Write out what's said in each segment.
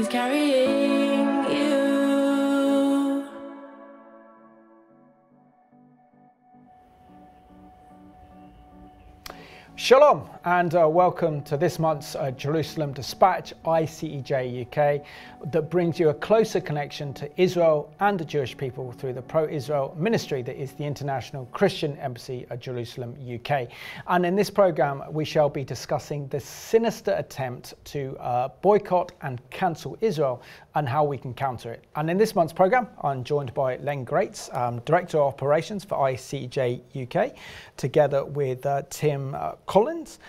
is carrying you. Shalom and welcome to this month's Jerusalem Dispatch ICEJ UK that brings you a closer connection to Israel and the Jewish people through the pro-Israel ministry that is the International Christian Embassy at Jerusalem UK. And in this programme we shall be discussing the sinister attempt to boycott and cancel Israel and how we can counter it. And in this month's programme I'm joined by Len Grates, Director of Operations for ICEJ UK, together with Tim Collins,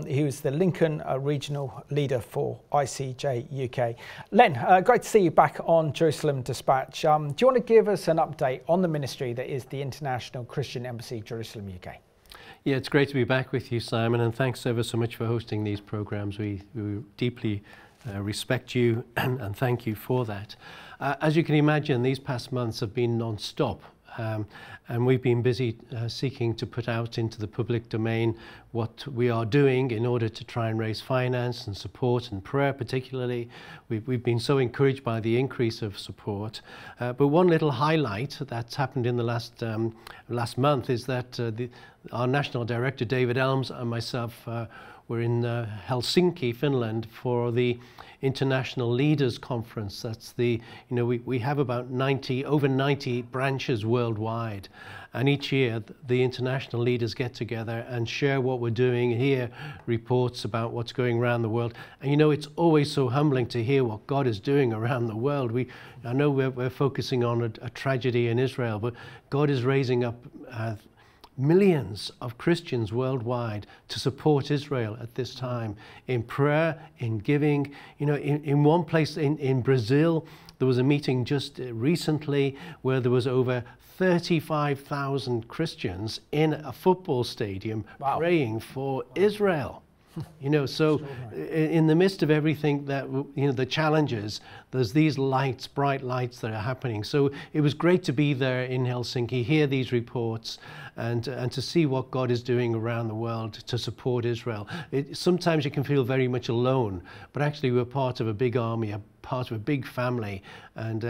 who's the Lincoln Regional Leader for ICEJ UK. Len, great to see you back on Jerusalem Dispatch. Do you want to give us an update on the ministry that is the International Christian Embassy, Jerusalem UK? Yeah, it's great to be back with you, Simon, and thanks ever so much for hosting these programs. We deeply respect you and thank you for that. As you can imagine, these past months have been non-stop. And we've been busy seeking to put out into the public domain what we are doing in order to try and raise finance and support and prayer particularly. We've been so encouraged by the increase of support. But one little highlight that's happened in the last month is that our National Director David Elms and myself were in Helsinki, Finland for the International Leaders Conference. That's the, we have about over 90 branches worldwide. And each year the international leaders get together and share what we're doing, hear reports about what's going around the world. And it's always so humbling to hear what God is doing around the world. I know we're focusing on a tragedy in Israel, but God is raising up millions of Christians worldwide to support Israel at this time in prayer, in giving. In one place in Brazil, there was a meeting just recently where there was over 35,000 Christians in a football stadium praying for Israel. So in the midst of everything that, the challenges, there's these lights, bright lights that are happening. So it was great to be there in Helsinki, hear these reports and to see what God is doing around the world to support Israel. Sometimes you can feel very much alone, but actually we're part of a big army, a part of a big family. And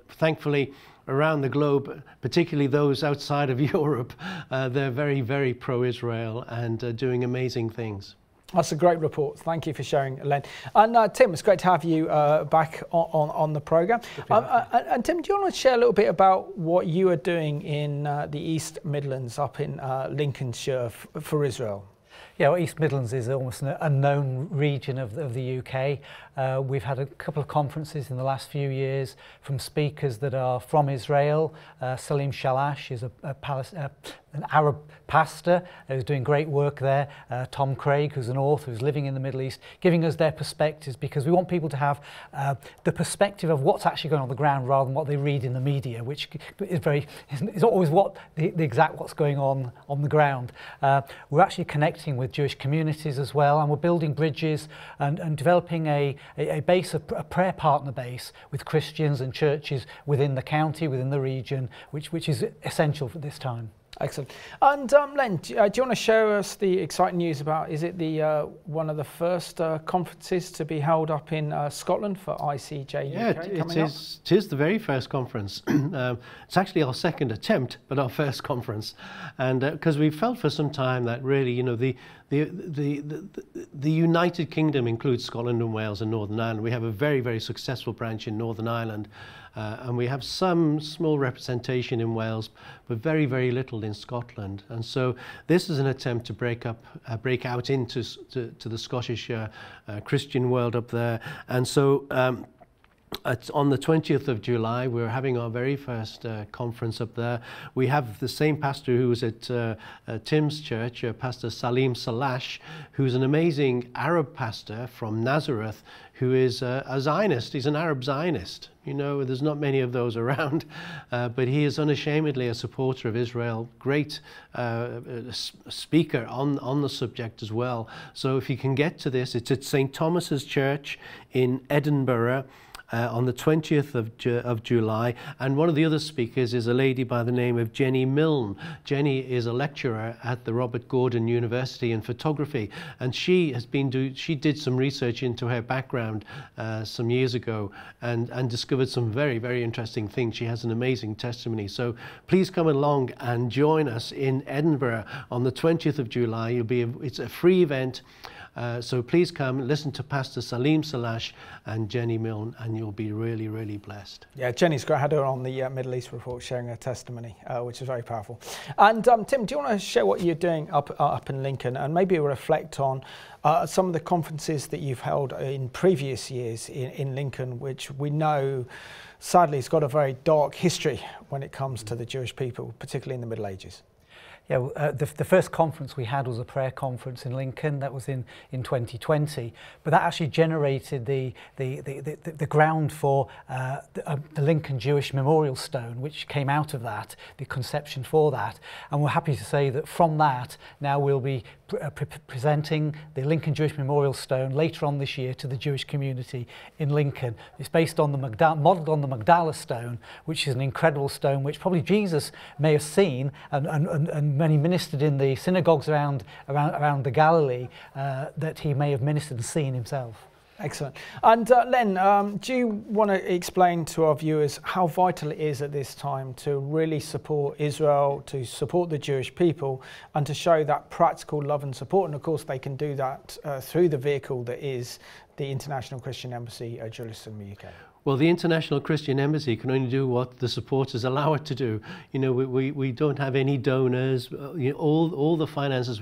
thankfully, around the globe, particularly those outside of Europe, they're very, very pro-Israel and doing amazing things. That's a great report. Thank you for sharing, Len. And Tim, it's great to have you back on the programme. And Tim, do you want to share a little bit about what you are doing in the East Midlands up in Lincolnshire for Israel? Yeah, well, East Midlands is almost an unknown region of the UK. We've had a couple of conferences in the last few years from speakers that are from Israel. Salim Shalash is an Arab pastor who's doing great work there. Tom Craig, who's an author who's living in the Middle East, giving us their perspectives, because we want people to have the perspective of what's actually going on the ground rather than what they read in the media, which is not always what the exact what's going on the ground. We're actually connecting with Jewish communities as well, and we're building bridges and developing a base, a prayer partner base with Christians and churches within the county, within the region, which is essential for this time. Excellent. And Len, do you want to share us the exciting news about, is it the one of the first conferences to be held up in Scotland for ICEJ UK? Yeah, it is the very first conference. It's actually our second attempt, but our first conference. And because we felt for some time that really, the United Kingdom includes Scotland and Wales and Northern Ireland. We have a very, very successful branch in Northern Ireland. And we have some small representation in Wales, but very, very little in Scotland. And so this is an attempt to break out into the Scottish Christian world up there. And so on the 20th of July, we're having our very first conference up there. We have the same pastor who was at Tim's church, Pastor Salim Shalash, who's an amazing Arab pastor from Nazareth, who is a Zionist. He's an Arab Zionist. There's not many of those around, but he is unashamedly a supporter of Israel, great speaker on the subject as well. So if you can get to this, it's at St. Thomas's Church in Edinburgh. on the 20th of July. And one of the other speakers is a lady by the name of Jenny Milne. Jenny is a lecturer at the Robert Gordon University in photography, and she did some research into her background some years ago and discovered some very, very interesting things. She has an amazing testimony. So please come along and join us in Edinburgh on the 20th of July. It's a free event. So please come, listen to Pastor Salim Shalash and Jenny Milne, and you'll be really, really blessed. Yeah, Jenny's great. I had her on the Middle East Report sharing her testimony, which is very powerful. And Tim, do you want to share what you're doing up in Lincoln, and maybe reflect on some of the conferences that you've held in previous years in Lincoln, which we know sadly has got a very dark history when it comes to the Jewish people, particularly in the Middle Ages? Yeah, the first conference we had was a prayer conference in Lincoln. That was in 2020, but that actually generated the ground for the Lincoln Jewish Memorial Stone, which came out of that, the conception for that. And we're happy to say that from that, now we'll be presenting the Lincoln Jewish Memorial Stone later on this year to the Jewish community in Lincoln. It's based on modelled on the Magdala stone, which is an incredible stone which probably Jesus may have seen and when he ministered in the synagogues around the Galilee, that he may have ministered and seen himself. Excellent. And Len, do you want to explain to our viewers how vital it is at this time to really support Israel, to support the Jewish people, and to show that practical love and support? And of course they can do that through the vehicle that is the International Christian Embassy at Jerusalem, UK. Well, the International Christian Embassy can only do what the supporters allow it to do. You know, we don't have any donors. You know, all the finances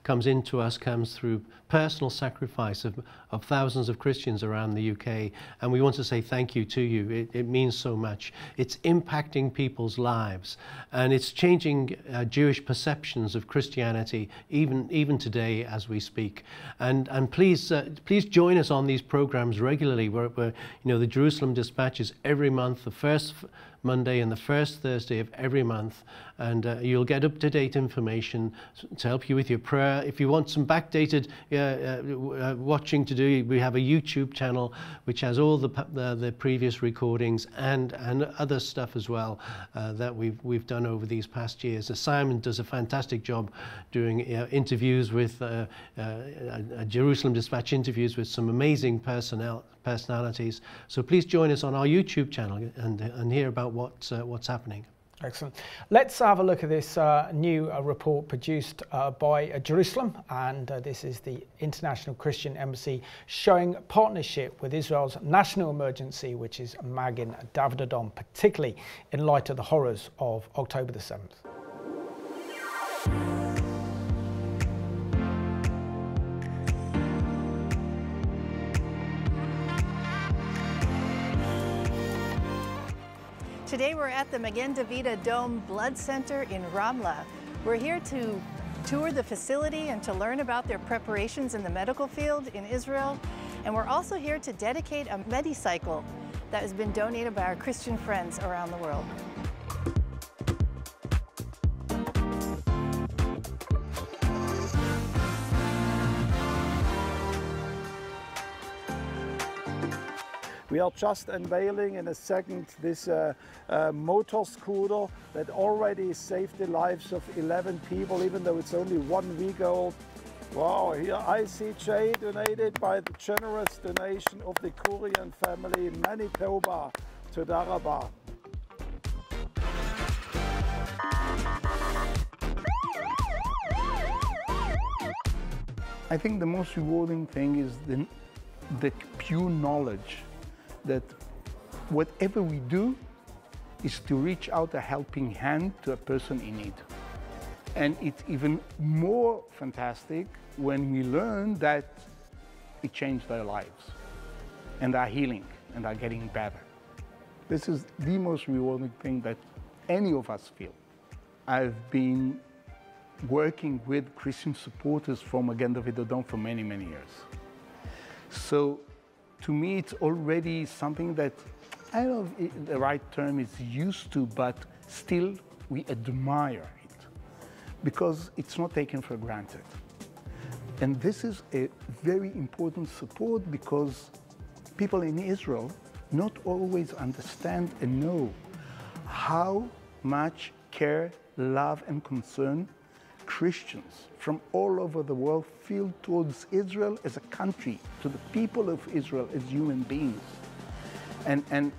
comes into us comes through personal sacrifice of thousands of Christians around the UK, and we want to say thank you to you. It means so much. It's impacting people's lives, and it's changing Jewish perceptions of Christianity even today as we speak. And please join us on these programs regularly. We're you know, the Jerusalem Dispatch is every month, the first Monday and the first Thursday of every month, and you'll get up-to-date information to help you with your prayer. If you want some backdated watching to do, we have a YouTube channel which has all the previous recordings and other stuff as well that we've done over these past years. Simon does a fantastic job doing interviews with Jerusalem Dispatch interviews with some amazing personalities. So please join us on our YouTube channel and hear about what's happening. Excellent. Let's have a look at this new report produced by Jerusalem, and this is the International Christian Embassy showing partnership with Israel's national emergency, which is Magen David Adom, particularly in light of the horrors of October the 7th. Today we're at the Magen David Adom Blood Center in Ramla. We're here to tour the facility and to learn about their preparations in the medical field in Israel. And we're also here to dedicate a Medicycle that has been donated by our Christian friends around the world. We are just unveiling in a second this motor scooter that already saved the lives of 11 people, even though it's only 1 week old. Wow, here ICJ donated by the generous donation of the Kurian family in Manitoba. Toda Rabah. I think the most rewarding thing is the pure knowledge that whatever we do is to reach out a helping hand to a person in need. And it's even more fantastic when we learn that it changed their lives and are healing and are getting better. This is the most rewarding thing that any of us feel. I've been working with Christian supporters from Magen David Adom for many, many years. So to me, it's already something that, I don't know if the right term is used to, but still we admire it because it's not taken for granted. And this is a very important support because people in Israel not always understand and know how much care, love, and concern Christians from all over the world feel towards Israel as a country, to the people of Israel as human beings. And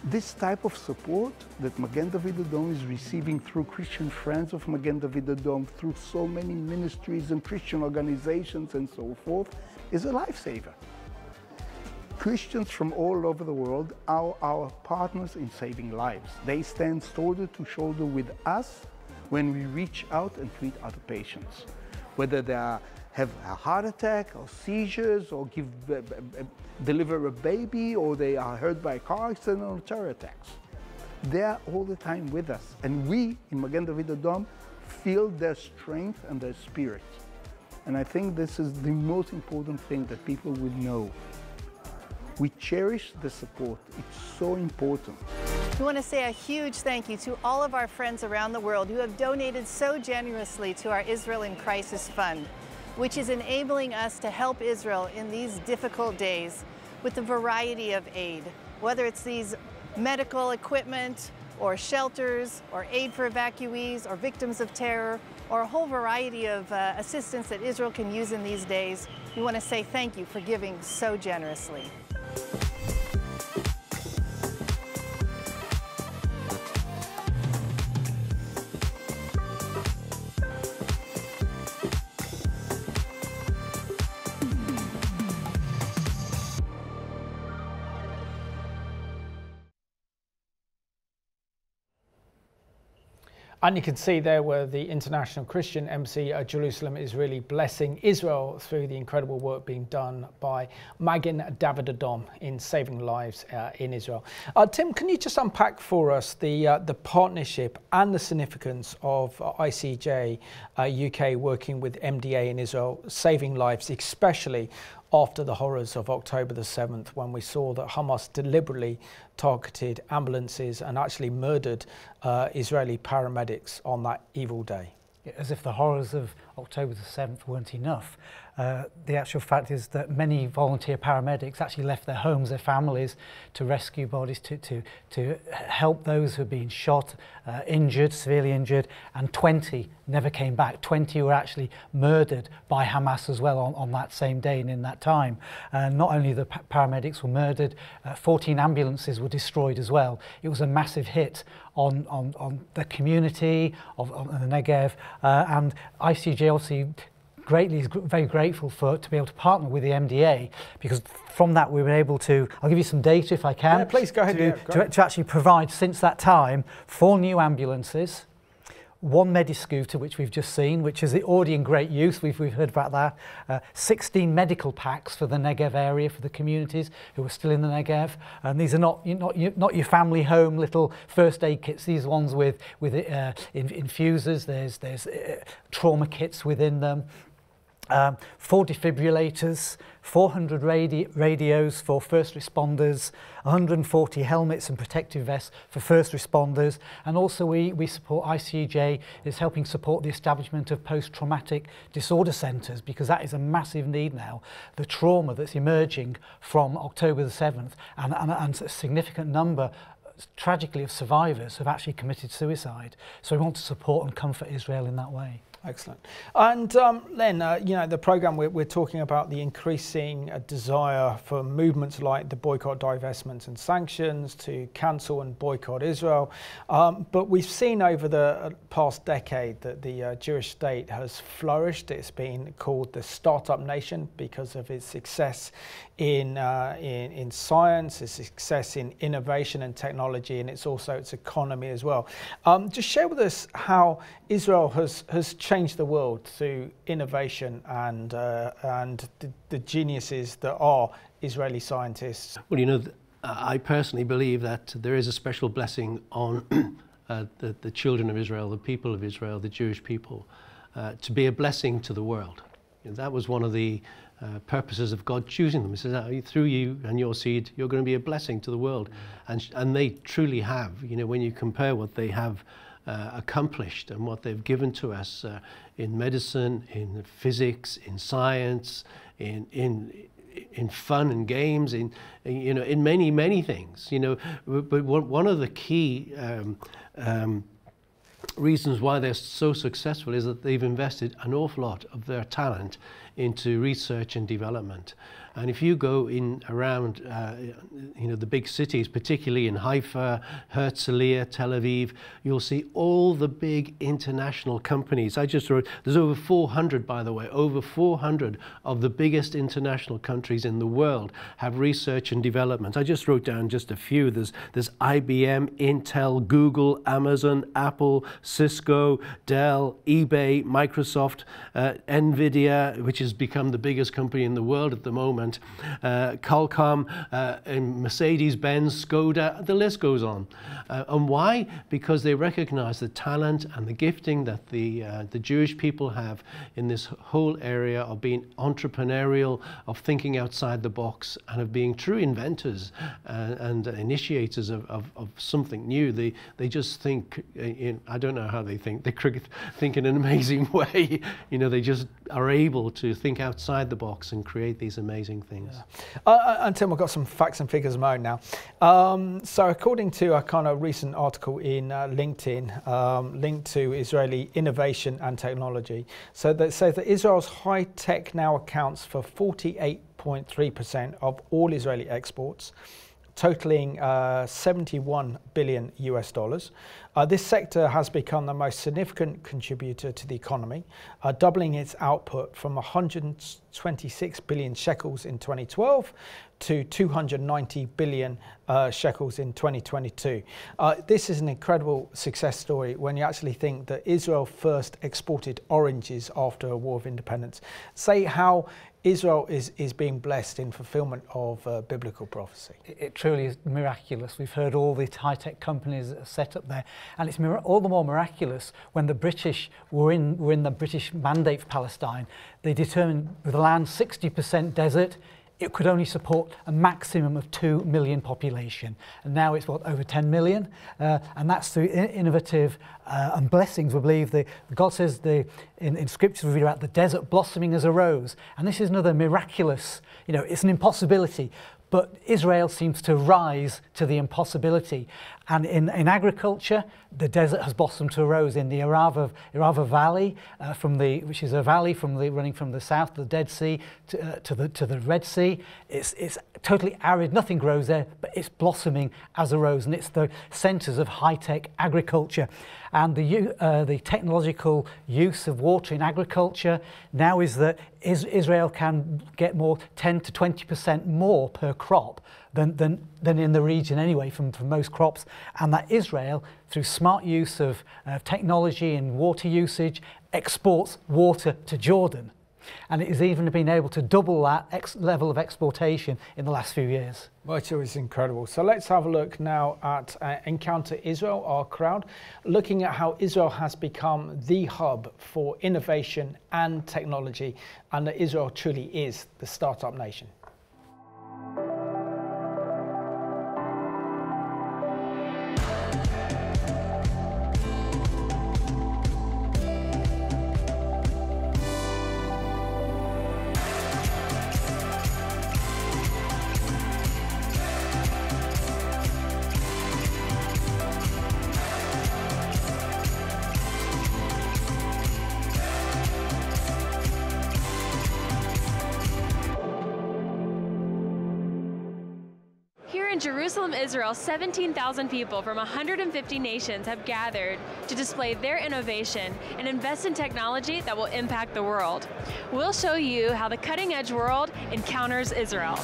this type of support that Magen David Adom is receiving through Christian Friends of Magen David Adom, through so many ministries and Christian organizations and so forth, is a lifesaver. Christians from all over the world are our partners in saving lives. They stand shoulder to shoulder with us when we reach out and treat other patients, whether they have a heart attack or seizures or deliver a baby, or they are hurt by a car accident or terror attacks. They are all the time with us, and we in Magen David Adom feel their strength and their spirit. And I think this is the most important thing that people would know. We cherish the support. It's so important. We want to say a huge thank you to all of our friends around the world who have donated so generously to our Israel in Crisis Fund, which is enabling us to help Israel in these difficult days with a variety of aid, whether it's these medical equipment or shelters or aid for evacuees or victims of terror or a whole variety of assistance that Israel can use in these days. We want to say thank you for giving so generously. And you can see there where the International Christian Embassy at Jerusalem is really blessing Israel through the incredible work being done by Magen David Adom in saving lives in Israel. Tim, can you just unpack for us the partnership and the significance of ICEJ UK working with MDA in Israel, saving lives, especially after the horrors of October the 7th, when we saw that Hamas deliberately targeted ambulances and actually murdered Israeli paramedics on that evil day? As if the horrors of October the 7th weren't enough. The actual fact is that many volunteer paramedics actually left their homes, their families, to rescue bodies, to help those who had been shot, injured, severely injured, and 20 never came back. 20 were actually murdered by Hamas as well on that same day and in that time. Not only the paramedics were murdered, 14 ambulances were destroyed as well. It was a massive hit on the community of the Negev, and ICJ obviously is very grateful to be able to partner with the MDA, because from that we were able to, I'll give you some data if I can. Yeah, please go ahead. To actually provide, since that time, 4 new ambulances, 1 Mediscooter, which we've just seen, which is already in great use. We've heard about that. 16 medical packs for the Negev area, for the communities who are still in the Negev. And these are not your family home little first aid kits. These ones with infusers. There's trauma kits within them. 4 defibrillators, 400 radios for first responders, 140 helmets and protective vests for first responders, and also we support ICEJ is helping support the establishment of post-traumatic disorder centres, because that is a massive need now. The trauma that's emerging from October the 7th and a significant number, tragically, of survivors have actually committed suicide. So we want to support and comfort Israel in that way. Excellent. And Len, you know, the programme we're talking about the increasing desire for movements like the boycott, divestments and sanctions to cancel and boycott Israel. But we've seen over the past decade that the Jewish state has flourished. It's been called the startup nation because of its success in science, its success in innovation and technology, and it's also its economy as well. Just share with us how Israel has changed the world through innovation and the geniuses that are Israeli scientists. Well, you know, I personally believe that there is a special blessing on the children of Israel, the people of Israel, the Jewish people, to be a blessing to the world. You know, that was one of the purposes of God choosing them. He says, through you and your seed, you're going to be a blessing to the world. And they truly have. You know, when you compare what they have accomplished and what they've given to us in medicine, in physics, in science, in in fun and games, in many things. But one of the key reasons why they're so successful is that they've invested an awful lot of their talent into research and development. And if you go in around, the big cities, particularly in Haifa, Herzliya, Tel Aviv, you'll see all the big international companies. I just wrote, there's over 400, by the way, over 400 of the biggest international countries in the world have research and development. I just wrote down just a few. There's IBM, Intel, Google, Amazon, Apple, Cisco, Dell, eBay, Microsoft, Nvidia, which has become the biggest company in the world at the moment, Qualcomm, and Mercedes-Benz, Skoda, the list goes on. And why? Because they recognize the talent and the gifting that the Jewish people have in this whole area of being entrepreneurial, of thinking outside the box, and of being true inventors and initiators of something new. They just think, I don't know how they think in an amazing way. They just are able to think outside the box and create these amazing things. Yeah. And Tim, we've got some facts and figures of my own now. So according to a kind of recent article in LinkedIn, linked to Israeli innovation and technology, so that says that Israel's high tech now accounts for 48.3% of all Israeli exports, totaling $71 billion US. This sector has become the most significant contributor to the economy, doubling its output from 126 billion shekels in 2012 to 290 billion shekels in 2022. This is an incredible success story when you actually think that Israel first exported oranges after a war of independence. Say how Israel is being blessed in fulfillment of biblical prophecy. It truly is miraculous. We've heard all the high-tech companies that are set up there, and it's all the more miraculous when the British were in the British Mandate for Palestine. They determined with the land 60% desert, it could only support a maximum of 2 million population. And now it's, over 10 million? And that's through innovative and blessings. We believe God says in Scripture we read about the desert blossoming as a rose. And this is another miraculous, it's an impossibility. But Israel seems to rise to the impossibility. And in agriculture, the desert has blossomed to a rose. In the Arava Valley, which is a valley running from the south, the Dead Sea, to the Red Sea, it's totally arid. Nothing grows there, but it's blossoming as a rose. And it's the centres of high-tech agriculture. And the technological use of water in agriculture now is that Israel can get 10 to 20% more per crop than in the region anyway from most crops, and that Israel, through smart use of technology and water usage, exports water to Jordan. And it has even been able to double that level of exportation in the last few years. Well, it was incredible. So let's have a look now at Encounter Israel, our crowd, looking at how Israel has become the hub for innovation and technology, and that Israel truly is the startup nation. In Jerusalem, Israel, 17,000 people from 150 nations have gathered to display their innovation and invest in technology that will impact the world. We'll show you how the cutting-edge world encounters Israel.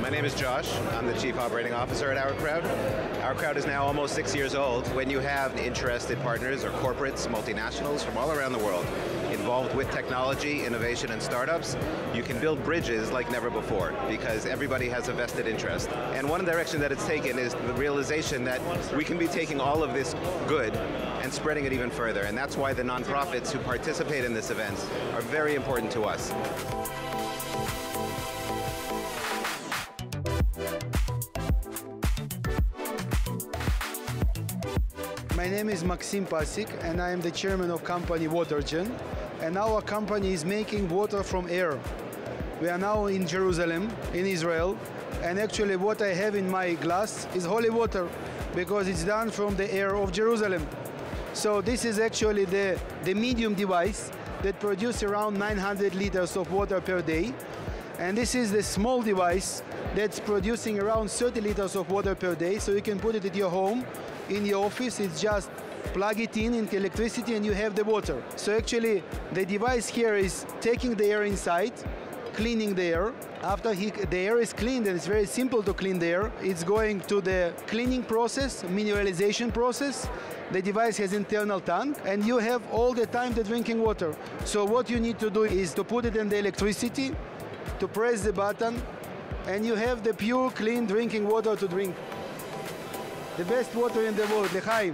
My name is Josh. I'm the Chief Operating Officer at Our Crowd. Our Crowd is now almost 6 years old. When you have interested partners or corporates, multinationals from all around the world involved with technology, innovation, and startups, you can build bridges like never before because everybody has a vested interest. And one direction that it's taken is the realization that we can be taking all of this good and spreading it even further. And that's why the nonprofits who participate in this event are very important to us. My My name is Maxim Pasik, and I am the chairman of company Watergen. And our company is making water from air. We are now in Jerusalem, in Israel, and actually what I have in my glass is holy water because it's done from the air of Jerusalem. So this is actually the medium device that produces around 900 liters of water per day. And this is the small device that's producing around 30 liters of water per day. So you can put it at your home, in your office. It's just plug it in into electricity and you have the water. So actually the device here is taking the air inside, cleaning the air. After the air is cleaned, and it's very simple to clean the air, it's going to the cleaning process, mineralization process. The device has internal tank, and you have all the time the drinking water. So what you need to do is to put it in the electricity, to press the button, and you have the pure, clean drinking water to drink. The best water in the world, L'chaim.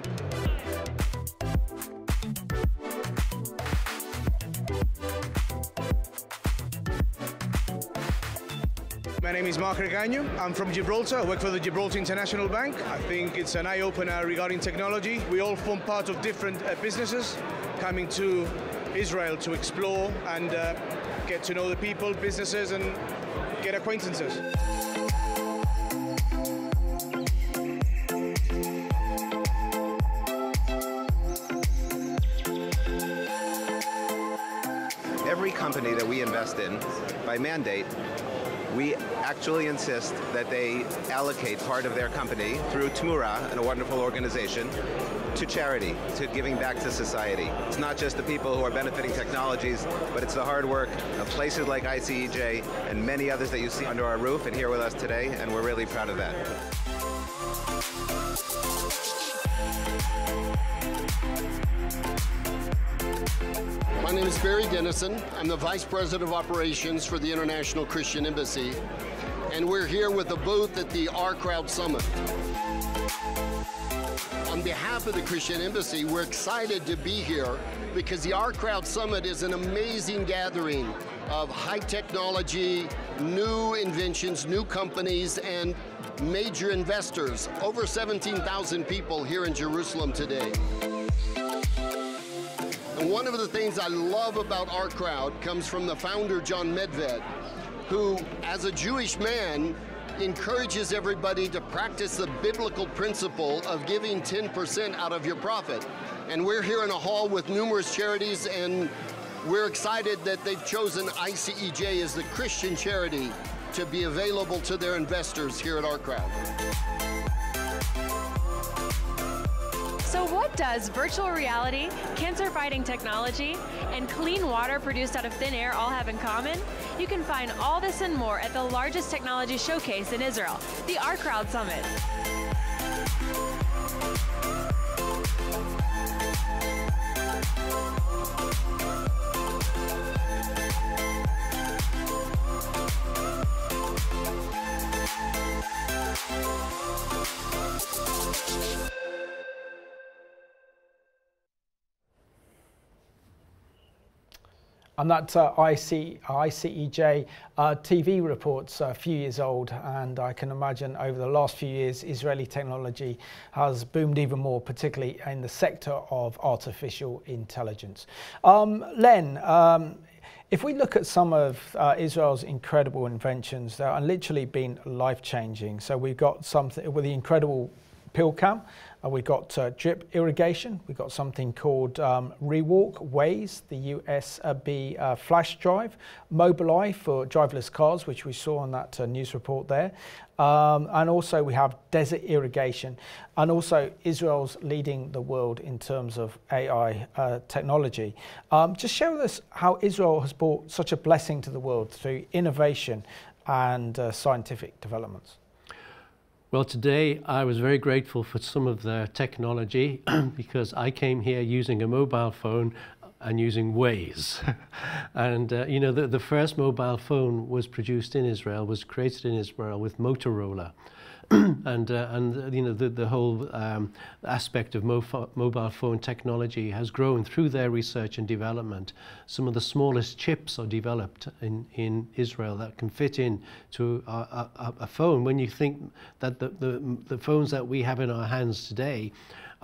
My name is Mark Regaño. I'm from Gibraltar. I work for the Gibraltar International Bank. I think it's an eye-opener regarding technology. We all form part of different businesses coming to Israel to explore and get to know the people, businesses, and get acquaintances. Every company that we invest in, by mandate, we actually insist that they allocate part of their company through Tmura, and a wonderful organization, to charity, to giving back to society. It's not just the people who are benefiting technologies, but it's the hard work of places like ICEJ and many others that you see under our roof and here with us today, and we're really proud of that. My name is Barry Dennison. I'm the Vice President of Operations for the International Christian Embassy, and we're here with a booth at the OurCrowd Summit. On behalf of the Christian Embassy, we're excited to be here because the OurCrowd Summit is an amazing gathering of high technology, new inventions, new companies, and major investors. Over 17,000 people here in Jerusalem today. And one of the things I love about OurCrowd comes from the founder, John Medved, who, as a Jewish man, encourages everybody to practice the biblical principle of giving 10% out of your profit. And we're here in a hall with numerous charities, and we're excited that they've chosen ICEJ as the Christian charity to be available to their investors here at OurCrowd. So what does virtual reality, cancer-fighting technology, and clean water produced out of thin air all have in common? You can find all this and more at the largest technology showcase in Israel, the OurCrowd Summit. And that ICEJ TV report's a few years old, and I can imagine over the last few years Israeli technology has boomed even more, particularly in the sector of artificial intelligence. Len, if we look at some of Israel's incredible inventions, they are literally been life-changing. So we've got something with the incredible pill cam. We've got drip irrigation. We've got something called Rewalk, Waze, the USB flash drive, Mobileye for driverless cars, which we saw on that news report there. And also we have desert irrigation. And also Israel's leading the world in terms of AI technology. Just share with us how Israel has brought such a blessing to the world through innovation and scientific developments. Well, today I was very grateful for some of the technology because I came here using a mobile phone and using Waze. And you know, the first mobile phone was produced in Israel, was created in Israel with Motorola. and you know, the whole aspect of mobile phone technology has grown through their research and development. Some of the smallest chips are developed in Israel that can fit in to a phone. When you think that the phones that we have in our hands today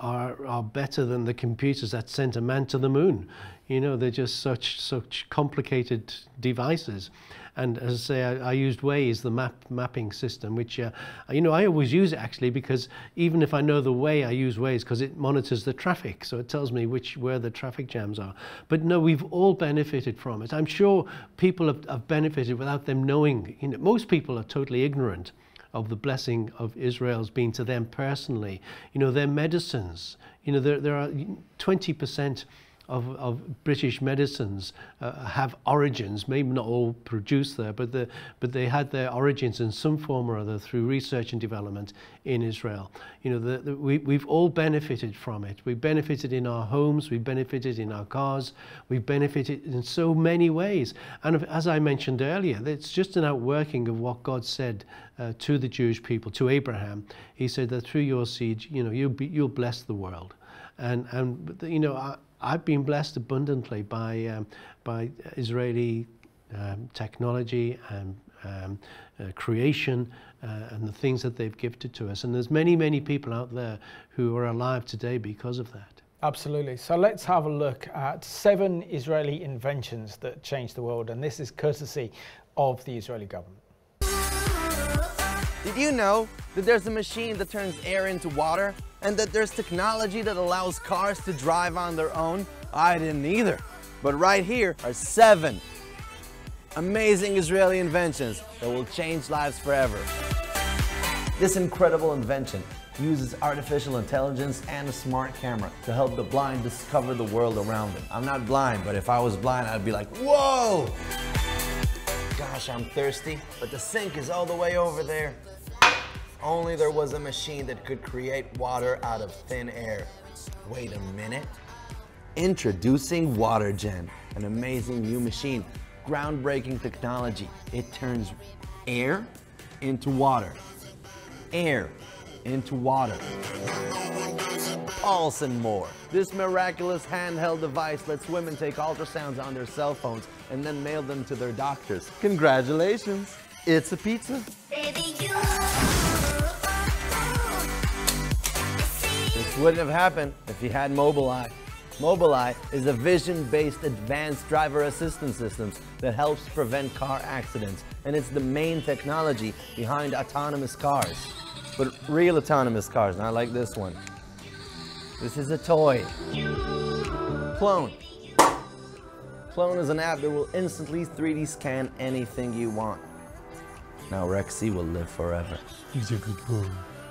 are better than the computers that sent a man to the moon. You know, they're just such complicated devices. And as I say, I used Waze, the mapping system, which, you know, I always use it actually, because even if I know the way, I use Waze because it monitors the traffic. So it tells me where the traffic jams are. But no, we've all benefited from it. I'm sure people have benefited without them knowing. You know, most people are totally ignorant of the blessing of Israel's been to them personally. You know, their medicines, you know, there are 20% of British medicines have origins, maybe not all produced there, but they had their origins in some form or other through research and development in Israel. You know, we've all benefited from it. We've benefited in our homes, we've benefited in our cars, we've benefited in so many ways. And as I mentioned earlier, it's just an outworking of what God said to the Jewish people, to Abraham. He said that through your seed, you know, you'll bless the world. And you know, I've been blessed abundantly by Israeli technology and creation and the things that they've gifted to us. And there's many people out there who are alive today because of that. Absolutely. So let's have a look at 7 Israeli inventions that changed the world. And this is courtesy of the Israeli government. Did you know that there's a machine that turns air into water? And that there's technology that allows cars to drive on their own? I didn't either. But right here are 7 amazing Israeli inventions that will change lives forever. This incredible invention uses artificial intelligence and a smart camera to help the blind discover the world around them. I'm not blind, but if I was blind, I'd be like, whoa! Gosh, I'm thirsty, but the sink is all the way over there. Only there was a machine that could create water out of thin air. Wait a minute. Introducing WaterGen, an amazing new machine. Groundbreaking technology. It turns air into water. Air into water. Pulse and more. This miraculous handheld device lets women take ultrasounds on their cell phones and then mail them to their doctors. Congratulations, it's a pizza. This wouldn't have happened if you had Mobileye. Mobileye is a vision-based advanced driver assistance system that helps prevent car accidents, and it's the main technology behind autonomous cars. But real autonomous cars, not like this one. This is a toy. Clone. Clone is an app that will instantly 3D scan anything you want. Now Rexy will live forever. He's a good boy.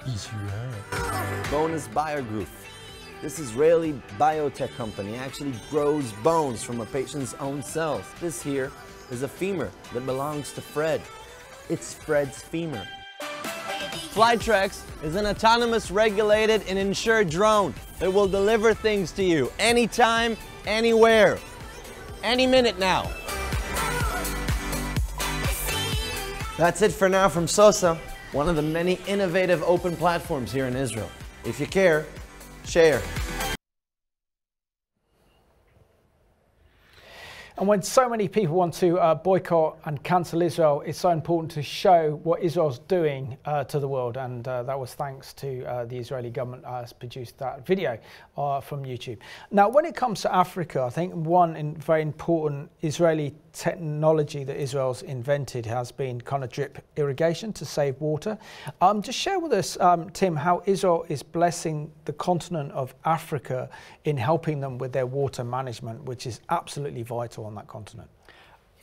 He's right. Bonus BioGroup. This Israeli biotech company actually grows bones from a patient's own cells. This here is a femur that belongs to Fred. It's Fred's femur. Flytrex is an autonomous, regulated, and insured drone that will deliver things to you anytime, anywhere, any minute now. That's it for now from SOSA, one of the many innovative open platforms here in Israel. If you care, share. And when so many people want to boycott and cancel Israel, it's so important to show what Israel's doing to the world. And that was thanks to the Israeli government has produced that video from YouTube. Now, when it comes to Africa, I think one very important Israeli technology that Israel's invented has been kind of drip irrigation to save water. Just share with us, Tim, how Israel is blessing the continent of Africa in helping them with their water management, which is absolutely vital on that continent.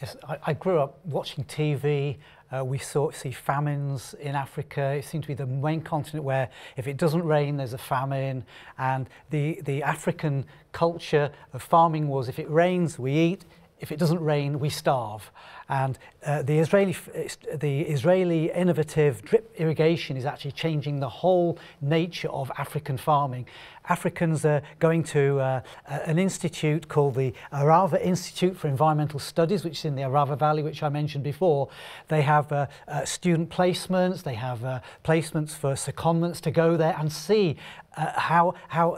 Yes, I grew up watching TV. We see famines in Africa. It seems to be the main continent where if it doesn't rain, there's a famine. And the African culture of farming was if it rains, we eat. If it doesn't rain, we starve. And the Israeli innovative drip irrigation is actually changing the whole nature of African farming. Africans are going to an institute called the Arava Institute for Environmental Studies, which is in the Arava Valley, which I mentioned before. They have student placements, they have placements for secondments to go there and see how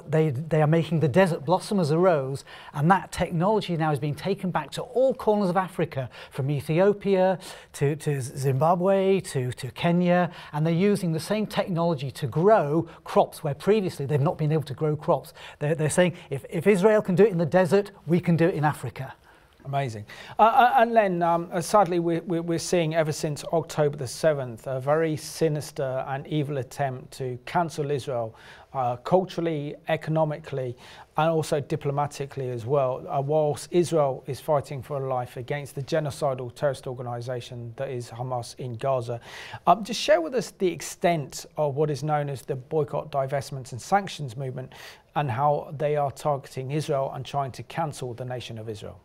they are making the desert blossom as a rose, and that technology now is being taken back to all corners of Africa, from Ethiopia to Zimbabwe to Kenya, and they're using the same technology to grow crops where previously they've not been able to grow crops. They're saying if Israel can do it in the desert, we can do it in Africa. Amazing. And Len, sadly, we're seeing ever since October the 7th a very sinister and evil attempt to cancel Israel culturally, economically, and also diplomatically as well, whilst Israel is fighting for life against the genocidal terrorist organisation that is Hamas in Gaza. Just share with us the extent of what is known as the boycott, divestments and sanctions movement, and how they are targeting Israel and trying to cancel the nation of Israel.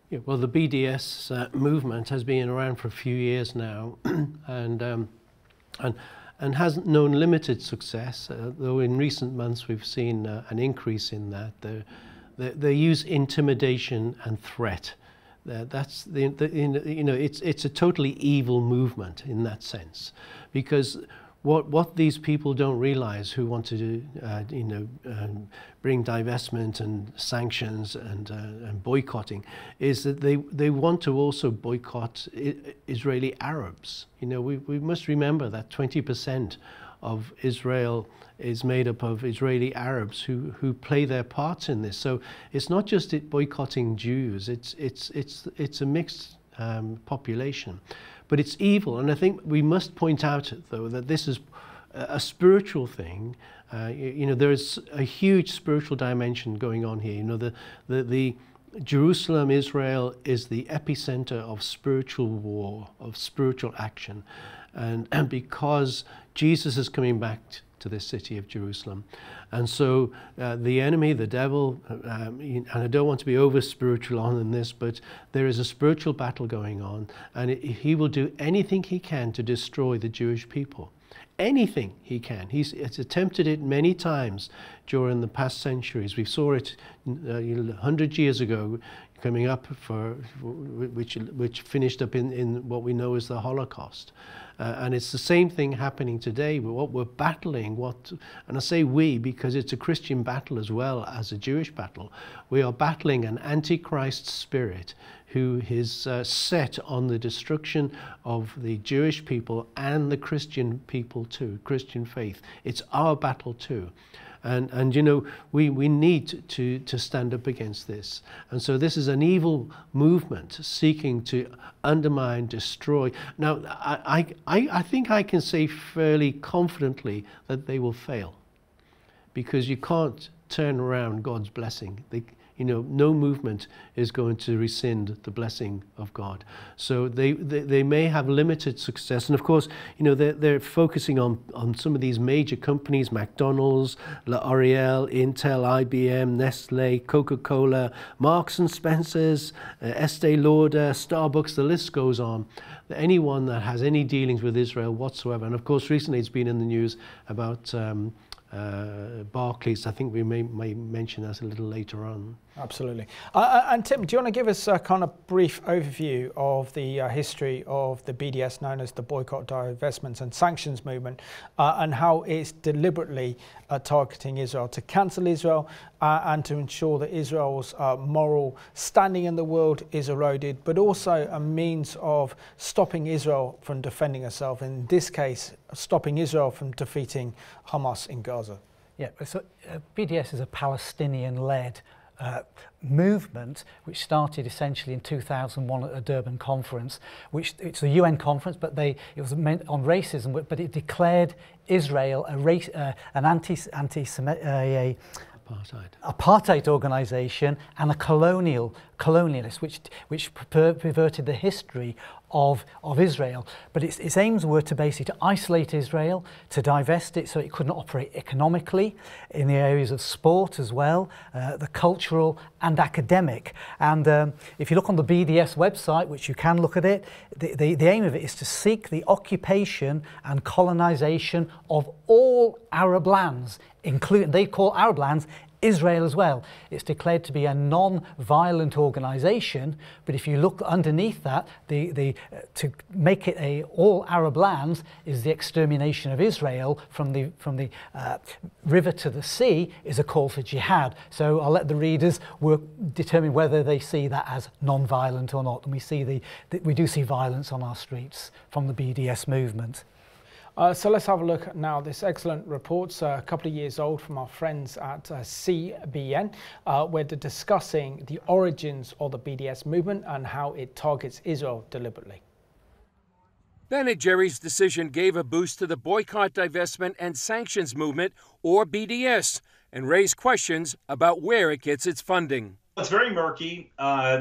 Yeah, well, the BDS movement has been around for a few years now, and hasn't known limited success. Though in recent months we've seen an increase in that. They use intimidation and threat. That's it's a totally evil movement in that sense, because what these people don't realize who want to bring divestment and sanctions and boycotting is that they want to also boycott Israeli Arabs. We must remember that 20% of Israel is made up of Israeli Arabs who play their parts in this. So it's not just boycotting Jews, it's a mixed population. But it's evil, and I think we must point out, though, that this is a spiritual thing. There is a huge spiritual dimension going on here. The Jerusalem, Israel, is the epicenter of spiritual war, of spiritual action, and because Jesus is coming back to this city of Jerusalem. And so the enemy, the devil, and I don't want to be over spiritual on this, but there is a spiritual battle going on, and he will do anything he can to destroy the Jewish people. Anything he can. He's attempted it many times during the past centuries. We saw it 100 years ago, coming up which finished up in what we know as the Holocaust. And it's the same thing happening today. What we're battling, and I say we because it's a Christian battle as well as a Jewish battle. We are battling an antichrist spirit who is set on the destruction of the Jewish people and the Christian people too, Christian faith. It's our battle too. And we need to stand up against this. And so this is an evil movement seeking to undermine, destroy. Now, I think I can say fairly confidently that they will fail, because you can't turn around God's blessing. No movement is going to rescind the blessing of God. So they may have limited success. And of course, they're focusing on some of these major companies: McDonald's, L'Oreal, Intel, IBM, Nestle, Coca-Cola, Marks and Spencer's, Estee Lauder, Starbucks, the list goes on. Anyone that has any dealings with Israel whatsoever. And of course, recently it's been in the news about Barclays. I think we may mention that a little later on. Absolutely. And Tim, do you want to give us a kind of brief overview of the history of the BDS, known as the Boycott, Divestments and Sanctions Movement, and how it's deliberately targeting Israel to cancel Israel and to ensure that Israel's moral standing in the world is eroded, but also a means of stopping Israel from defending herself, in this case, stopping Israel from defeating Hamas in Gaza? Yeah, so BDS is a Palestinian-led movement which started essentially in 2001 at a Durban conference, it's a UN conference, but it was meant on racism, but it declared Israel an apartheid organisation and a colonialist, which perverted the history of Israel. But its aims were to basically to isolate Israel, to divest it so it couldn't operate economically in the areas of sport as well, the cultural and academic. And if you look on the BDS website, which you can look at it, the aim of it is to seek the occupation and colonization of all Arab lands, including, they call Arab lands, Israel as well. It's declared to be a non-violent organization, but if you look underneath that, to make it a all Arab lands is the extermination of Israel from the river to the sea is a call for jihad. So I'll let the readers determine whether they see that as non-violent or not. And we do see violence on our streets from the BDS movement. So let's have a look at now this excellent report, a couple of years old, from our friends at CBN, where they're discussing the origins of the BDS movement and how it targets Israel deliberately. Ben & Jerry's decision gave a boost to the boycott, divestment and sanctions movement, or BDS, and raised questions about where it gets its funding. It's very murky.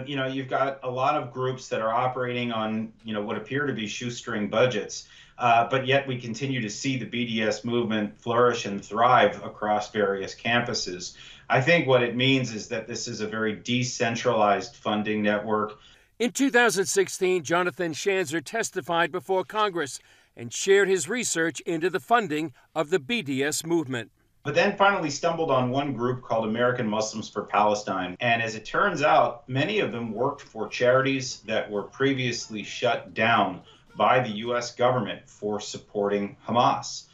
You've got a lot of groups that are operating on, what appear to be shoestring budgets. But yet we continue to see the BDS movement flourish and thrive across various campuses. I think what it means is that this is a very decentralized funding network. In 2016, Jonathan Schanzer testified before Congress and shared his research into the funding of the BDS movement. But then finally stumbled on one group called American Muslims for Palestine. And as it turns out, many of them worked for charities that were previously shut down by the U.S. government for supporting Hamas.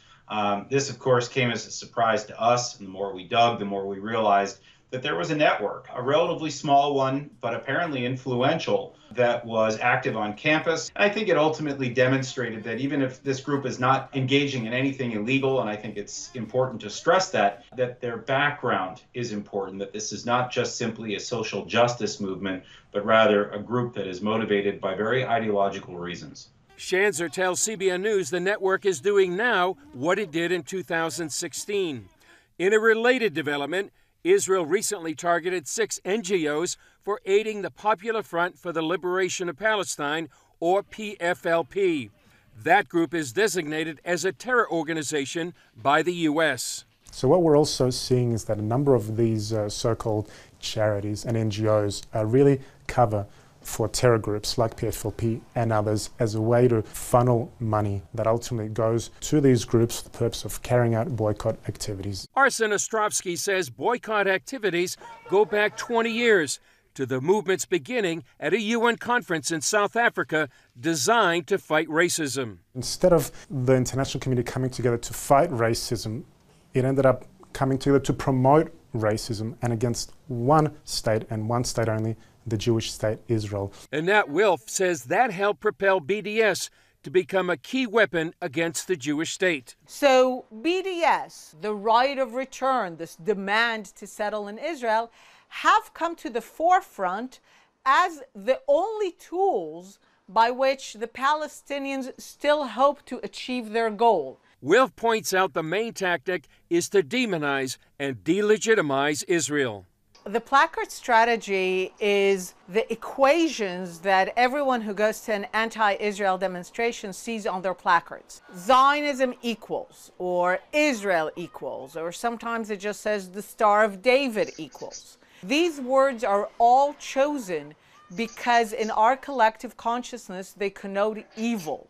This, of course, came as a surprise to us, and the more we dug, the more we realized that there was a network, a relatively small one, but apparently influential, that was active on campus. I think it ultimately demonstrated that even if this group is not engaging in anything illegal, and I think it's important to stress that their background is important, that this is not just simply a social justice movement, but rather a group that is motivated by very ideological reasons. Schanzer tells CBN News the network is doing now what it did in 2016. In a related development, Israel recently targeted 6 NGOs for aiding the Popular Front for the Liberation of Palestine, or PFLP. That group is designated as a terror organization by the U.S. So what we're also seeing is that a number of these so-called charities and NGOs really cover for terror groups like PFLP and others as a way to funnel money that ultimately goes to these groups for the purpose of carrying out boycott activities. Arsen Ostrovsky says boycott activities go back 20 years to the movement's beginning at a UN conference in South Africa designed to fight racism. Instead of the international community coming together to fight racism, it ended up coming together to promote racism and against one state and one state only, the Jewish state Israel. And Nat Wilf says that helped propel BDS to become a key weapon against the Jewish state. So BDS, the right of return, this demand to settle in Israel, have come to the forefront as the only tools by which the Palestinians still hope to achieve their goal. Wilf points out the main tactic is to demonize and delegitimize Israel. The placard strategy is the equations that everyone who goes to an anti-Israel demonstration sees on their placards. Zionism equals, or Israel equals, or sometimes it just says the Star of David equals. These words are all chosen because in our collective consciousness they connote evil.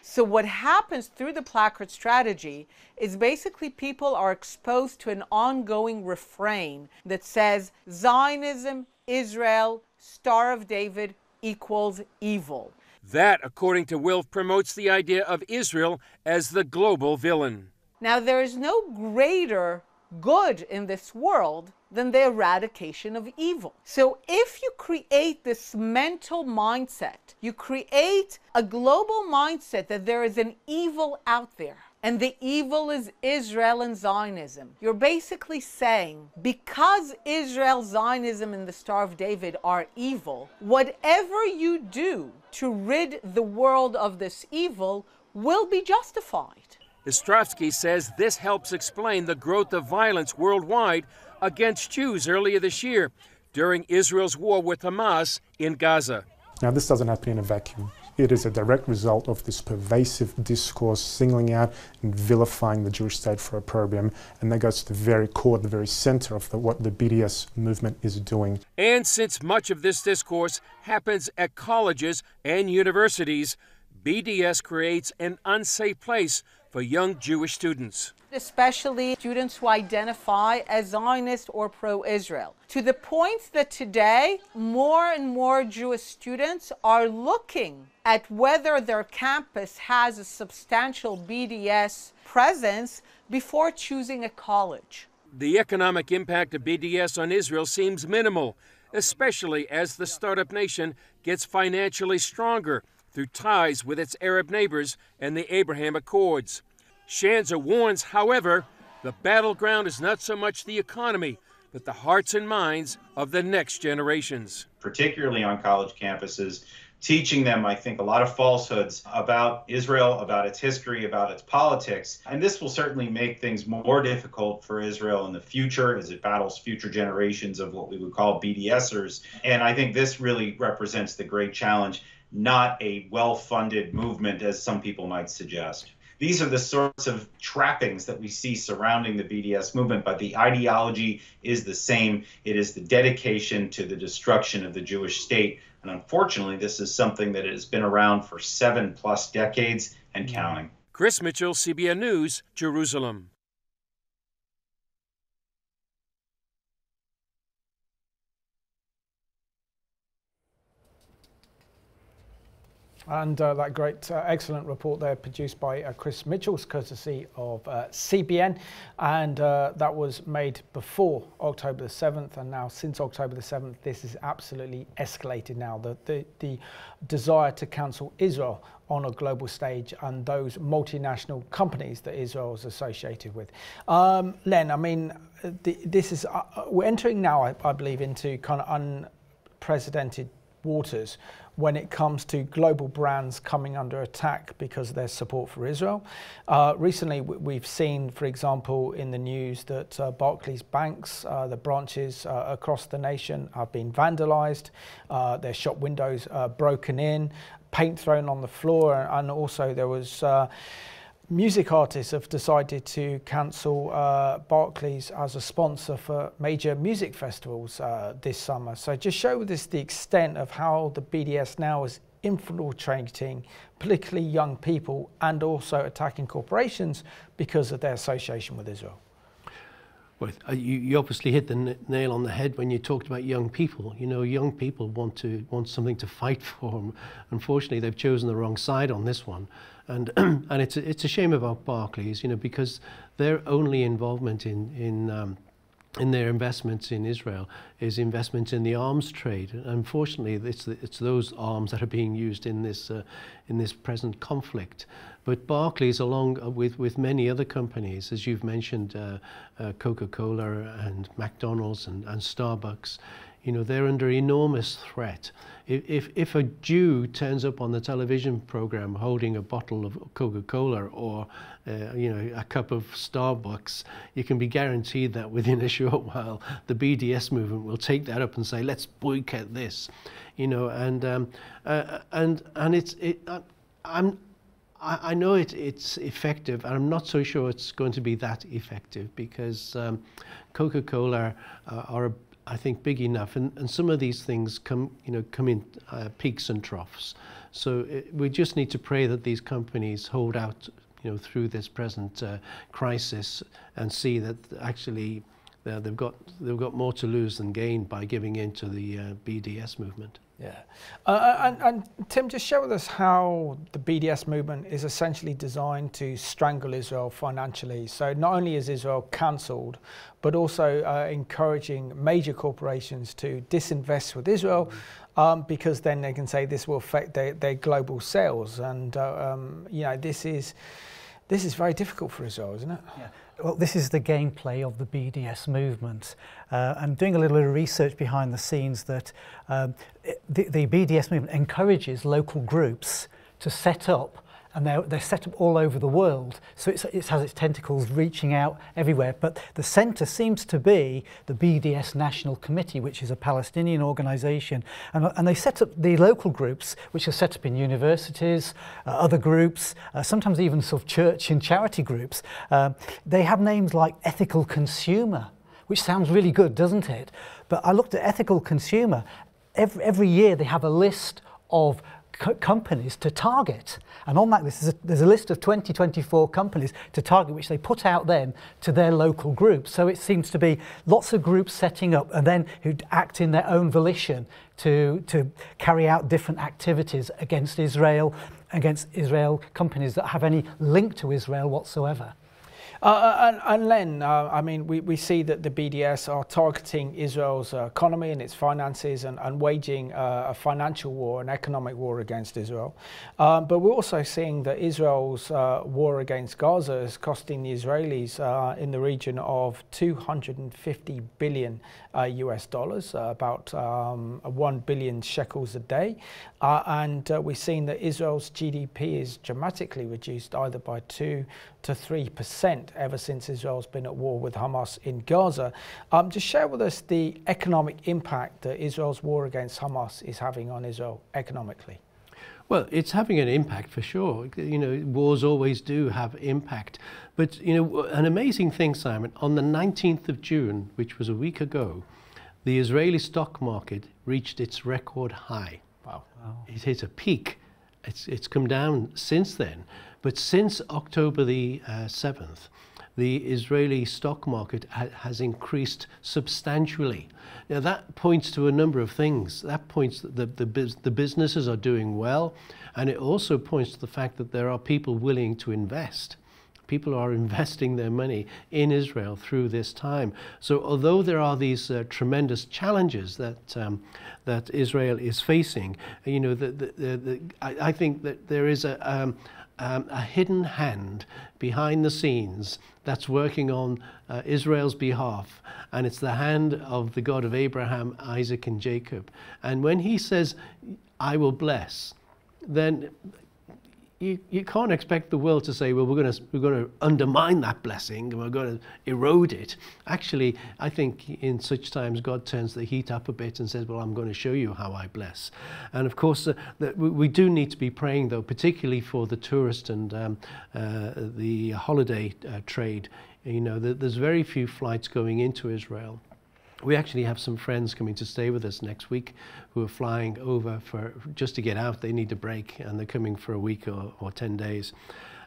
So what happens through the placard strategy is basically people are exposed to an ongoing refrain that says Zionism, Israel, Star of David equals evil. That, according to Wilf, promotes the idea of Israel as the global villain. Now, there is no greater good in this world than the eradication of evil. So if you create this mental mindset, you create a global mindset that there is an evil out there, and the evil is Israel and Zionism. You're basically saying, because Israel, Zionism, and the Star of David are evil, whatever you do to rid the world of this evil will be justified. Ostrovsky says this helps explain the growth of violence worldwide against Jews earlier this year during Israel's war with Hamas in Gaza. Now, this doesn't happen in a vacuum. It is a direct result of this pervasive discourse singling out and vilifying the Jewish state for opprobrium, and that goes to the very core, the very center of what the BDS movement is doing. And since much of this discourse happens at colleges and universities, BDS creates an unsafe place for young Jewish students. Especially students who identify as Zionist or pro-Israel, to the point that today more and more Jewish students are looking at whether their campus has a substantial BDS presence before choosing a college. The economic impact of BDS on Israel seems minimal, especially as the startup nation gets financially stronger through ties with its Arab neighbors and the Abraham Accords. Shanzer warns, however, the battleground is not so much the economy, but the hearts and minds of the next generations. Particularly on college campuses, teaching them, I think, a lot of falsehoods about Israel, about its history, about its politics. And this will certainly make things more difficult for Israel in the future as it battles future generations of what we would call BDSers. And I think this really represents the great challenge, not a well-funded movement, as some people might suggest. These are the sorts of trappings that we see surrounding the BDS movement, but the ideology is the same. It is the dedication to the destruction of the Jewish state. And unfortunately, this is something that has been around for 7+ decades and counting. Chris Mitchell, CBN News, Jerusalem. And that great, excellent report there produced by Chris Mitchell's courtesy of CBN. And that was made before October the 7th. And now since October the 7th, this is absolutely escalated now. The desire to cancel Israel on a global stage and those multinational companies that Israel is associated with. Len, I mean, this is, we're entering now, I believe, into kind of unprecedented waters when it comes to global brands coming under attack because of their support for Israel. Recently, we've seen, for example, in the news that Barclays banks, the branches across the nation have been vandalized, their shop windows broken in, paint thrown on the floor, and also there was music artists have decided to cancel Barclays as a sponsor for major music festivals this summer. So just show us the extent of how the BDS now is infiltrating particularly young people and also attacking corporations because of their association with Israel. Well, you obviously hit the nail on the head when you talked about young people. You know, young people want something to fight for. Unfortunately, they've chosen the wrong side on this one, and and it's a shame about Barclays, you know, because their only involvement in their investments in Israel is investment in the arms trade. Unfortunately, it's those arms that are being used in this present conflict. But Barclays, along with many other companies, as you've mentioned, Coca-Cola and McDonald's and Starbucks, you know, they're under enormous threat. If a Jew turns up on the television program holding a bottle of Coca-Cola or you know, a cup of Starbucks, you can be guaranteed that within a short while the BDS movement will take that up and say, let's boycott this, you know, I know it's effective, and I'm not so sure it's going to be that effective because Coca-Cola are, I think, big enough, and some of these things come in peaks and troughs. So we just need to pray that these companies hold out, you know, through this present crisis, and see that actually they've got more to lose than gain by giving in to the BDS movement. Yeah, and Tim, just share with us how the BDS movement is essentially designed to strangle Israel financially. So not only is Israel cancelled, but also encouraging major corporations to disinvest with Israel, because then they can say this will affect their global sales. And you know, this is very difficult for Israel, isn't it? Yeah. Well, this is the gameplay of the BDS movement. I'm doing a little bit of research behind the scenes that the BDS movement encourages local groups to set up, and they're set up all over the world. So it has its tentacles reaching out everywhere. But the centre seems to be the BDS National Committee, which is a Palestinian organisation. And they set up the local groups, which are set up in universities, other groups, sometimes even sort of church and charity groups. They have names like Ethical Consumer, which sounds really good, doesn't it? But I looked at Ethical Consumer. Every year they have a list of companies to target. And on that list, there's a list of 24 companies to target, which they put out then to their local groups. So it seems to be lots of groups setting up and then who act in their own volition to carry out different activities against Israel companies that have any link to Israel whatsoever. And Len, I mean, we see that the BDS are targeting Israel's economy and its finances and waging a financial war, an economic war against Israel. But we're also seeing that Israel's war against Gaza is costing the Israelis in the region of $250 billion US dollars, about 1 billion shekels a day. And we've seen that Israel's GDP is dramatically reduced either by 2 to 3% ever since Israel's been at war with Hamas in Gaza. Just share with us the economic impact that Israel's war against Hamas is having on Israel economically. Well, it's having an impact for sure. You know, wars always do have impact. But, you know, an amazing thing, Simon, on the 19th of June, which was a week ago, the Israeli stock market reached its record high. Wow. It hit a peak. It's come down since then. But since October the 7th, the Israeli stock market has increased substantially. Now that points to a number of things. That points that the businesses are doing well, and it also points to the fact that there are people willing to invest. People are investing their money in Israel through this time. So although there are these tremendous challenges that Israel is facing, you know, I think that there is a hidden hand behind the scenes that's working on Israel's behalf, and it's the hand of the God of Abraham, Isaac, and Jacob. And when he says, "I will bless," then you can't expect the world to say, well, we're going to undermine that blessing and we're going to erode it. Actually, I think in such times God turns the heat up a bit and says, well, I'm going to show you how I bless. And of course, we do need to be praying, though, particularly for the tourist and the holiday trade. You know, there's very few flights going into Israel. We actually have some friends coming to stay with us next week who are flying over just to get out. They need a break, and they're coming for a week or 10 days.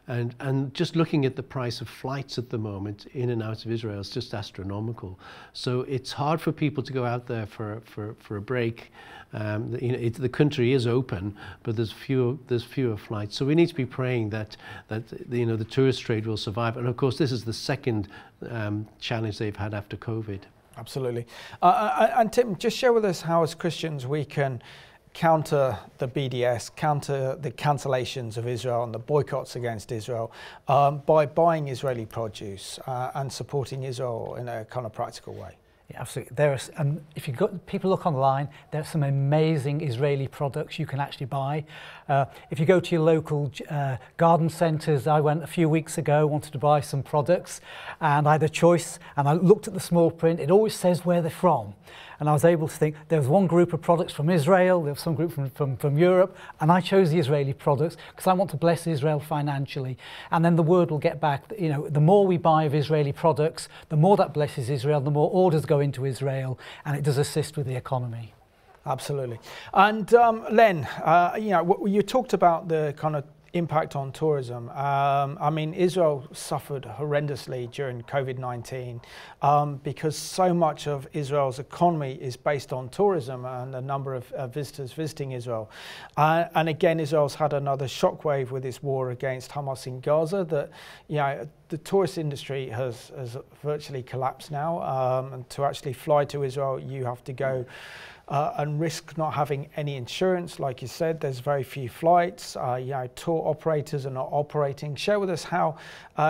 And just looking at the price of flights at the moment in and out of Israel is just astronomical. So it's hard for people to go out there for a break. You know, the country is open, but there's fewer flights. So we need to be praying that you know, the tourist trade will survive. And of course, this is the second challenge they've had after COVID. Absolutely. And Tim, just share with us how as Christians we can counter the BDS, counter the cancellations of Israel and the boycotts against Israel by buying Israeli produce and supporting Israel in a kind of practical way. Yeah, absolutely. If you people look online, there are some amazing Israeli products you can actually buy. If you go to your local garden centres, I went a few weeks ago, wanted to buy some products, and I had a choice, and I looked at the small print. It always says where they're from. And I was able to think there was one group of products from Israel, there was some group from Europe, and I chose the Israeli products because I want to bless Israel financially. And then the word will get back, you know, the more we buy of Israeli products, the more that blesses Israel, the more orders go into Israel, and it does assist with the economy. Absolutely. And Len, you know, you talked about the kind of impact on tourism. I mean, Israel suffered horrendously during COVID-19 because so much of Israel's economy is based on tourism and the number of visitors visiting Israel. And again, Israel's had another shockwave with this war against Hamas in Gaza that, you know, the tourist industry has virtually collapsed now. And to actually fly to Israel, you have to go and risk not having any insurance. Like you said, there's very few flights. You know, tour operators are not operating. Share with us how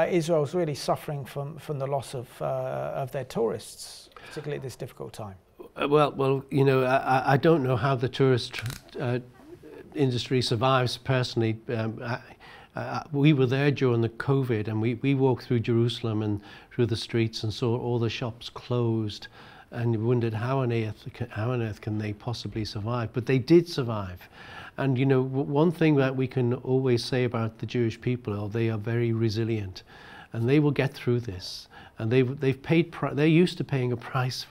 Israel's really suffering from the loss of their tourists, particularly at this difficult time. Well, you know, I don't know how the tourist industry survives personally. We were there during the COVID, and we walked through Jerusalem and through the streets and saw all the shops closed, and wondered how on earth can they possibly survive? But they did survive. And you know, one thing that we can always say about the Jewish people, they are very resilient, and they will get through this. And they're used to paying a price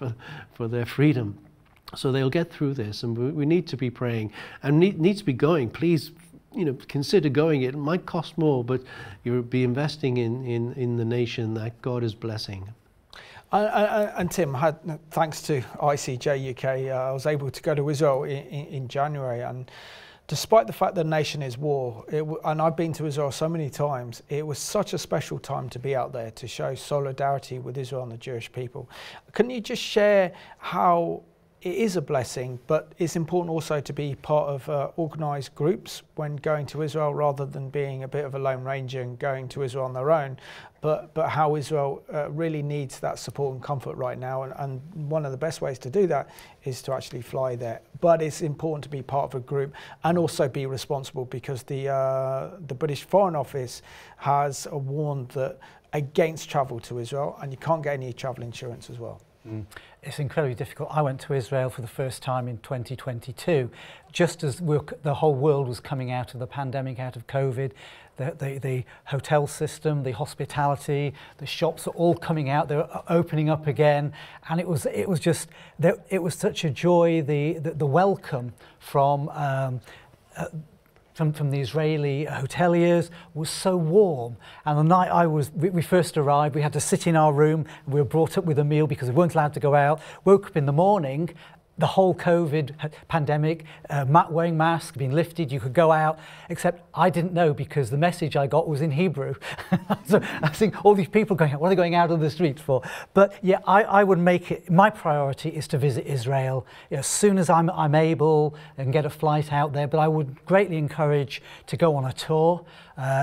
for their freedom. So they'll get through this, and we need to be praying and need to be going. Please, consider going. It might cost more, but you'll be investing in the nation that God is blessing. And Tim, thanks to ICJ UK, I was able to go to Israel in January, and despite the fact the nation is war, and I've been to Israel so many times, it was such a special time to be out there to show solidarity with Israel and the Jewish people. Can you just share how it is a blessing, but it's important also to be part of organised groups when going to Israel, rather than being a bit of a lone ranger and going to Israel on their own, but how Israel really needs that support and comfort right now, and one of the best ways to do that is to actually fly there. But it's important to be part of a group and also be responsible, because the British Foreign Office has warned that against travel to Israel, and you can't get any travel insurance as well. It's incredibly difficult. I went to Israel for the first time in 2022, just as the whole world was coming out of the pandemic, out of COVID. The hotel system, the hospitality, the shops are all coming out. They're opening up again, and it was such a joy. The welcome from the Israeli hoteliers was so warm. And the night we first arrived, we had to sit in our room. We were brought up with a meal because we weren't allowed to go out. Woke up in the morning, the whole COVID pandemic, wearing masks, being lifted, you could go out, except I didn't know, because the message I got was in Hebrew. So I think all these people going out, what are they going out on the streets for? But yeah, I would make it, my priority is to visit Israel as soon as I'm able and get a flight out there. But I would greatly encourage to go on a tour.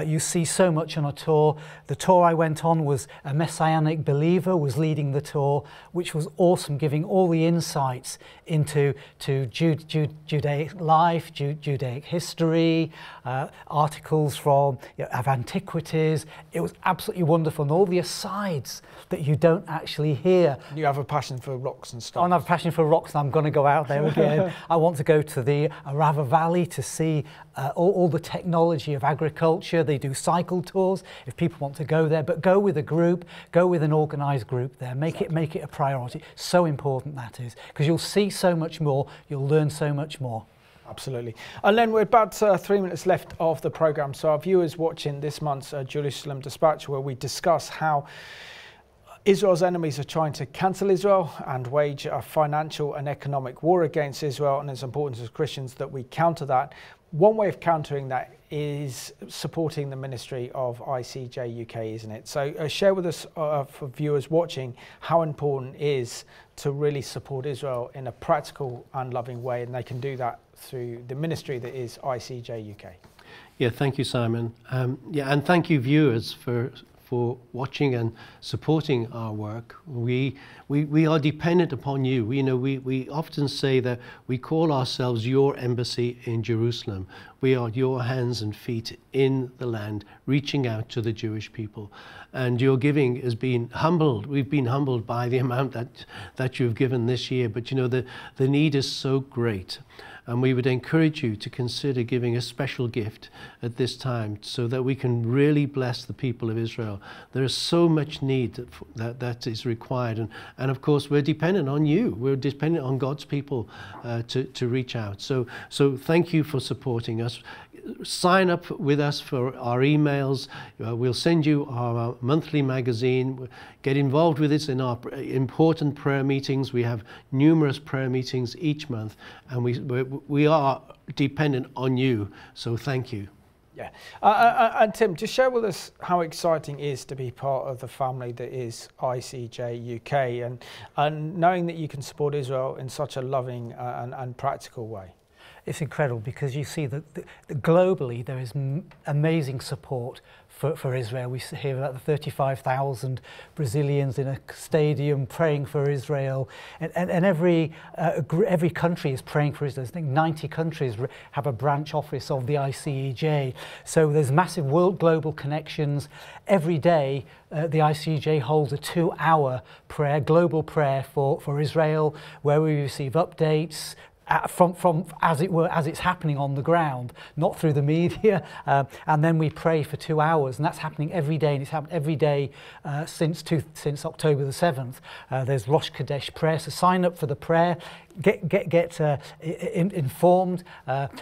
You see so much on a tour. The tour I went on was a Messianic believer was leading the tour, which was awesome, giving all the insights into Judaic life, Judaic history, articles from of antiquities. It was absolutely wonderful, and all the asides that you don't actually hear. You have a passion for rocks and stuff. I have a passion for rocks, and I'm going to go out there again. I want to go to the Arava Valley to see all the technology of agriculture. They do cycle tours if people want to go there, but go with a group, go with an organised group there. Make it a priority. So important that is, because you'll see so much more, you'll learn so much more. Absolutely. And then we're about 3 minutes left of the programme. So our viewers watching this month's Jerusalem Dispatch, where we discuss how Israel's enemies are trying to cancel Israel and wage a financial and economic war against Israel, and it's important as Christians that we counter that. One way of countering that is supporting the ministry of ICJ UK, isn't it? So share with us, for viewers watching, how important it is to really support Israel in a practical and loving way, and they can do that through the ministry that is ICJ UK. Yeah, thank you, Simon. And thank you, viewers, for watching and supporting our work. We are dependent upon you. We often say that we call ourselves your embassy in Jerusalem. We are your hands and feet in the land, reaching out to the Jewish people. And your giving has been humbled. We've been humbled by the amount that you've given this year. But the need is so great. And we would encourage you to consider giving a special gift at this time, so that we can really bless the people of Israel. There is so much need that is required. And of course, we're dependent on you. We're dependent on God's people to reach out. So thank you for supporting us. Sign up with us for our emails. We'll send you our monthly magazine. Get involved with us in our important prayer meetings. We have numerous prayer meetings each month, and we are dependent on you. So thank you. Yeah. And Tim, just share with us how exciting it is to be part of the family that is ICJ UK, and knowing that you can support Israel in such a loving and practical way. It's incredible, because you see that globally there is amazing support for Israel. We hear about the 35,000 Brazilians in a stadium praying for Israel, and every country is praying for Israel. I think 90 countries have a branch office of the ICEJ. So there's massive global connections. Every day the ICEJ holds a 2-hour prayer, global prayer for Israel, where we receive updates from as it were, as it's happening on the ground, not through the media, and then we pray for 2 hours, and that's happening every day, and it's happened every day since October the 7th. There's Rosh Chodesh prayer, so sign up for the prayer. get informed,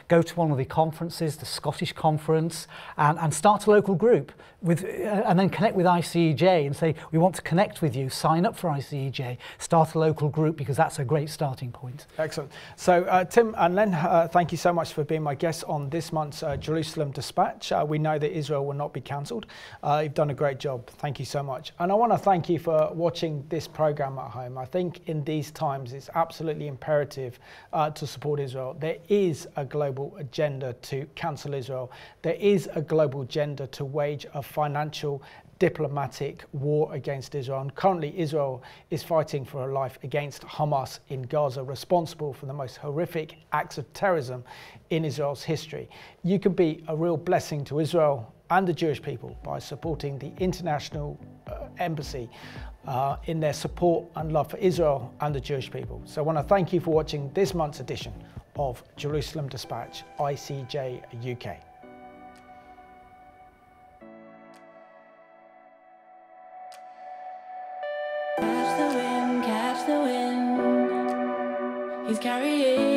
go to one of the conferences, the Scottish conference, and start a local group with, and then connect with ICEJ and say, we want to connect with you, sign up for ICEJ, start a local group, because that's a great starting point. Excellent. So Tim and Len, thank you so much for being my guests on this month's Jerusalem Dispatch. We know that Israel will not be cancelled. You've done a great job. Thank you so much. And I want to thank you for watching this program at home. I think in these times it's absolutely imperative to support Israel. There is a global agenda to cancel Israel. There is a global agenda to wage a financial, diplomatic war against Israel. And currently Israel is fighting for her life against Hamas in Gaza, responsible for the most horrific acts of terrorism in Israel's history. You can be a real blessing to Israel and the Jewish people by supporting the International Embassy in their support and love for Israel and the Jewish people. So I want to thank you for watching this month's edition of Jerusalem Dispatch, ICEJ UK. Catch the wind, he's carrying